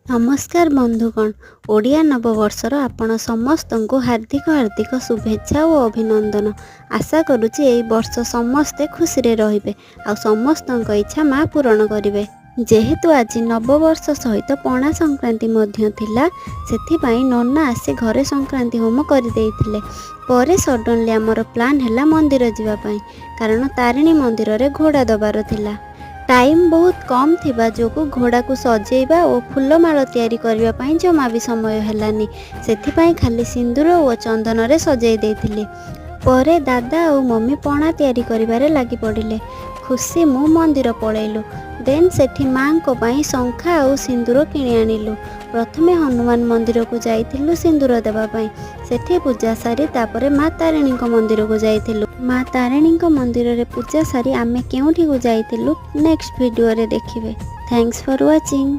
नमस्कार बंधुगण ओडिया नववर्षर आपण समस्त को हार्दिक हार्दिक शुभेच्छा और अभिनंदन। आशा करुच्ची यही वर्ष समस्ते खुशी रे रहिबे आ समस्त इच्छा माँ पूरण करिवे। जेहेतु आज नववर्ष सहित पणा संक्रांति मध्य थिला सेथिपाई नन्ना आसी घरे संक्रांति होम कर देइथिले। परे सडनली आमर प्लान हैला मंदिर जीवा पाई कारण तारिणी मंदिर रे घोड़ा दबार थिला। टाइम बहुत कम थिबा जोगु घोड़ा को सजेइबा और फूलमाल तैयारी करबा पई जमा भी समय हेलानी सेथिपाई खाली सिंदूर और चंदन रे सजेई देइथिले। परे दादा और मम्मी पणा तैयारी करिबारे लागि पड़िले। खुशी मु मंदिर पळेलु। देन सेठी माँ को पाई शंखा और सिंदूर किणी आनिलु। प्रथमे हनुमान मंदिर को जाइथिलु सिंदूर देबा पाई। सेठी पूजा सारी तापरे माँ तारिणी मंदिर को जाइथिलु। माँ तारिणी मंदिर रे पूजा सारी आमे केउठी को जाइथिलु नेक्स्ट वीडियो रे देखिबे। Thanks for watching.